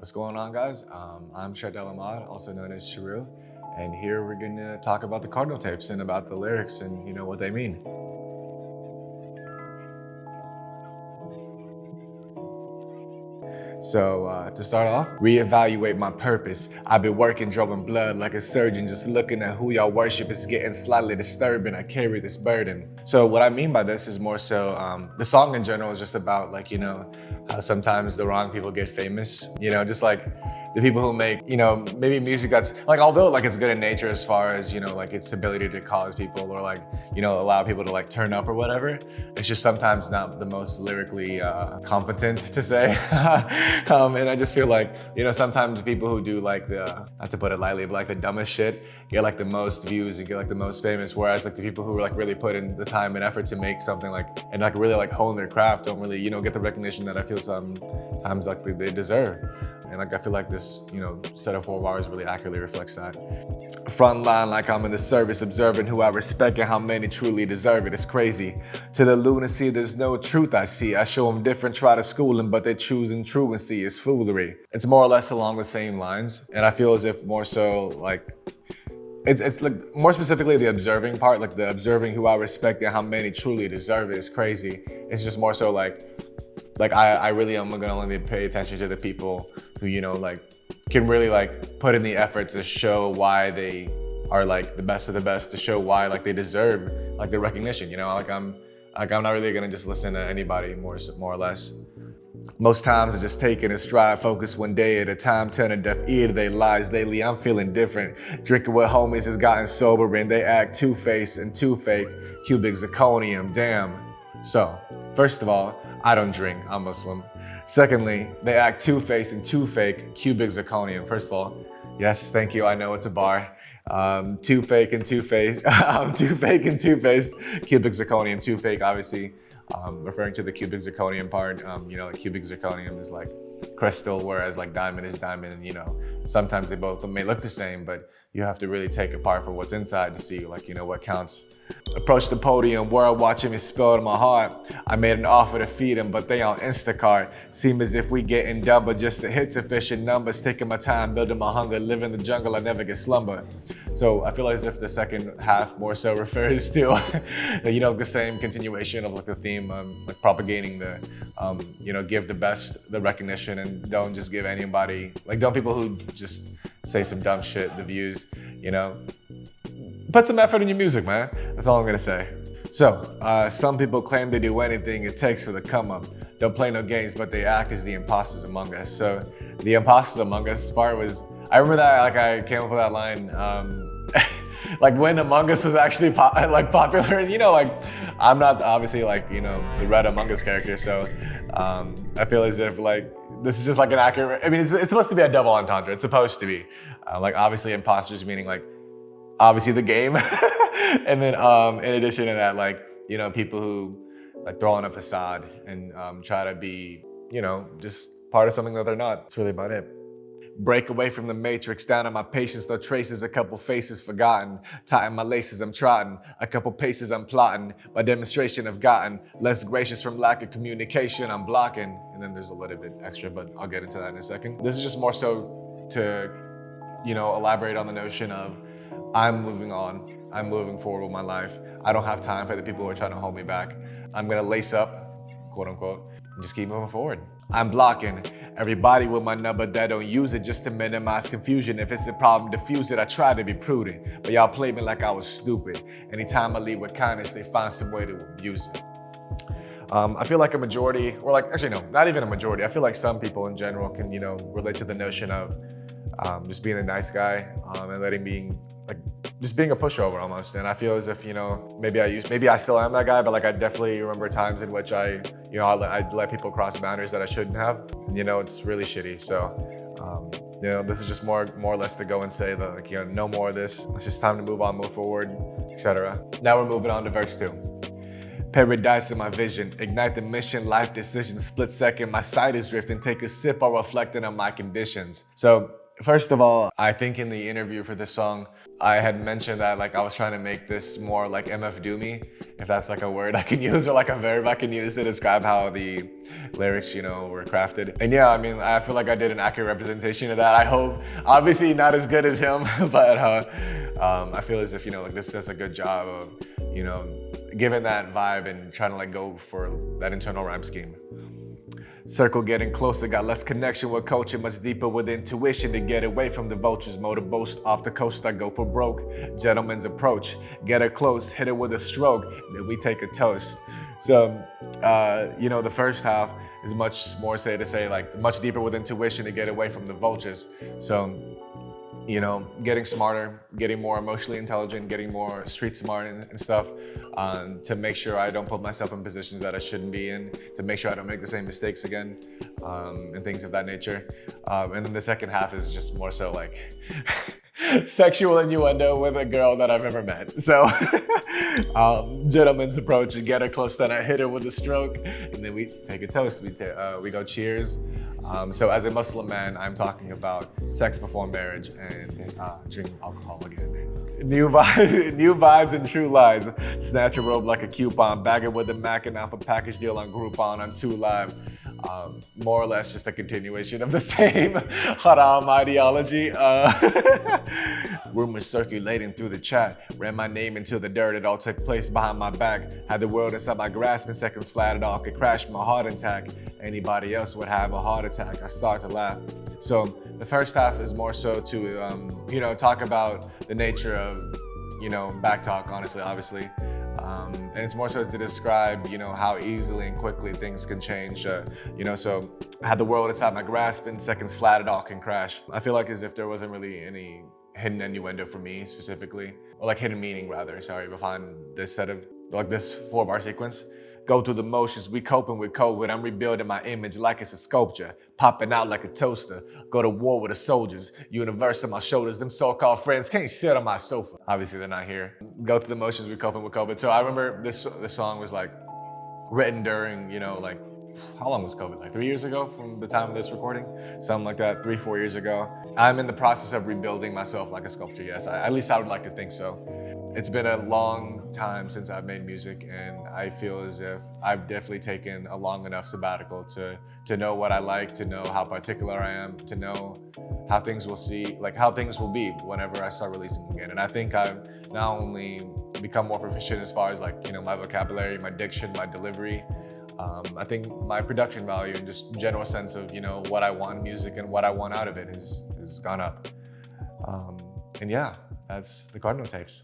What's going on, guys? I'm Cardinal, also known as Sharoo, and here we're gonna talk about the Cardinal tapes and about the lyrics and what they mean. So to start off, reevaluate my purpose. I've been working, drawing blood like a surgeon, just looking at who y'all worship is getting slightly disturbing. I carry this burden. So what I mean by this is more so the song in general is just about how sometimes the wrong people get famous. Just like the people who make maybe music that's like, although like it's good in nature as far as like its ability to cause people or like allow people to like turn up or whatever, it's just sometimes not the most lyrically competent to say. And I just feel like sometimes people who do like the, not to put it lightly, but like the dumbest shit get like the most views and get like the most famous, whereas like the people who like really put in the time and effort to make something like and like really like hone their craft don't really get the recognition that I feel sometimes like they deserve. And like I feel like this, set of 4 bars really accurately reflects that. Front line like I'm in the service, observing who I respect and how many truly deserve it. It's crazy. To the lunacy, there's no truth I see. I show them different, try to school them, but they're choosing truancy. It's foolery. It's more or less along the same lines. And I feel as if more so like, it's like more specifically the observing part, like the observing who I respect and how many truly deserve it is crazy. It's just more so like I really am gonna only pay attention to the people who, like can really like put in the effort to show why they are like the best of the best, to show why like they deserve like the recognition, like I'm not really gonna just listen to anybody more or less. Most times I just take it in stride, focus one day at a time, turn a deaf ear to their lies daily. I'm feeling different. Drinking with homies has gotten sober and they act two-faced and too fake. Cubic zirconium, damn. So, first of all, I don't drink, I'm Muslim. Secondly, they act two-faced and too fake. Cubic zirconium. First of all, yes, thank you, I know it's a bar. Too fake and two-faced. Too fake and two-faced. Cubic zirconium, too fake, obviously. Referring to the cubic zirconium part, like cubic zirconium is like crystal, whereas like diamond is diamond, and sometimes they both may look the same, but you have to really take apart for what's inside to see like what counts. Approach the podium, world watching me spill in my heart. I made an offer to feed them, but they on Instacart. Seem as if we getting done, but just to hit sufficient numbers. Taking my time, building my hunger, live in the jungle, I never get slumber. So I feel as if the second half more so refers to, the same continuation of like the theme, like propagating the, give the best the recognition and don't just give anybody, like don't people who just say some dumb shit the views, Put some effort in your music, man. That's all I'm gonna say. So, some people claim to do anything it takes for the come up. Don't play no games, but they act as the imposters among us. So, the imposters among us part was, I remember that, like I came up with that line, like when Among Us was actually popular, and like, I'm not obviously like, the Red Among Us character, so I feel as if like, this is just like an accurate, I mean, it's supposed to be a double entendre, it's supposed to be. Like obviously imposters meaning like, obviously the game. And then in addition to that, like, people who like throw on a facade and try to be, just part of something that they're not. That's really about it. Break away from the matrix, down on my patience, no traces, a couple faces forgotten. Tighten my laces, I'm trotting. A couple paces, I'm plotting. By demonstration, I've gotten less gracious from lack of communication, I'm blocking. And then there's a little bit extra, but I'll get into that in a second. This is just more so to, elaborate on the notion of I'm moving on. I'm moving forward with my life. I don't have time for the people who are trying to hold me back. I'm gonna lace up, quote unquote, and just keep moving forward. I'm blocking everybody with my number that don't use it just to minimize confusion. If it's a problem, diffuse it. I try to be prudent, but y'all play me like I was stupid. Anytime I lead with kindness, they find some way to abuse it. I feel like a majority, or like, actually no, not even a majority. I feel like some people in general can, relate to the notion of just being a nice guy and letting being like just being a pushover almost. And I feel as if maybe I still am that guy, but like I definitely remember times in which I let people cross boundaries that I shouldn't have. And, it's really shitty. So this is just more or less to go and say that like no more of this. It's just time to move on, move forward, etc. Now we're moving on to verse 2. Paradise in my vision, ignite the mission, life decisions, split second, my sight is drifting, take a sip while reflecting on my conditions. So first of all, I think in the interview for this song, I had mentioned that like I was trying to make this more like MF Doomy, if that's like a word I can use or like a verb I can use to describe how the lyrics, were crafted. And yeah, I mean, I feel like I did an accurate representation of that. I hope, obviously not as good as him, but I feel as if, like this does a good job of, giving that vibe and trying to like go for that internal rhyme scheme. Circle getting closer, got less connection with culture, much deeper with intuition to get away from the vultures. Motor boast off the coast, I go for broke. Gentleman's approach, get her close, hit her with a stroke, then we take a toast. So, the first half is much more say like much deeper with intuition to get away from the vultures. So, getting smarter, getting more emotionally intelligent, getting more street smart and stuff, to make sure I don't put myself in positions that I shouldn't be in, to make sure I don't make the same mistakes again, and things of that nature. And then the second half is just more so like sexual innuendo with a girl that I've never met. So, gentleman's approach, get her close, then I hit her with a stroke, and then we take a toast. We go cheers. So as a Muslim man, I'm talking about sex before marriage and drinking alcohol again. New vibes and true lies. Snatch a robe like a coupon, bag it with a Mac and off a package deal on Groupon. I'm too live. More or less just a continuation of the same haram ideology. Rumors circulating through the chat. Ran my name into the dirt. It all took place behind my back. Had the world inside my grasp in seconds flat. It all could crash my heart intact. Anybody else would have a heart attack. I start to laugh. So the first half is more so to, talk about the nature of, back talk, honestly, obviously. And it's more so to describe, how easily and quickly things can change. So I had the world inside my grasp in seconds flat, it all can crash. I feel like as if there wasn't really any hidden innuendo for me specifically, or like hidden meaning rather, behind this set of, like this 4-bar sequence. Go through the motions, we coping with COVID. I'm rebuilding my image like it's a sculpture, popping out like a toaster. Go to war with the soldiers, universe on my shoulders. Them so-called friends can't sit on my sofa. Obviously, they're not here. Go through the motions, we coping with COVID. So I remember this song was like written during, like, how long was COVID? Like 3 years ago from the time of this recording? Something like that, 3-4 years ago. I'm in the process of rebuilding myself like a sculpture, yes. At least I would like to think so. It's been a long time since I've made music, and I feel as if I've definitely taken a long enough sabbatical to know what I like, to know how particular I am, to know how things will be whenever I start releasing again. And I think I've not only become more proficient as far as like, my vocabulary, my diction, my delivery. I think my production value and just general sense of, what I want in music and what I want out of it has gone up. And yeah, that's the Cardinal tapes.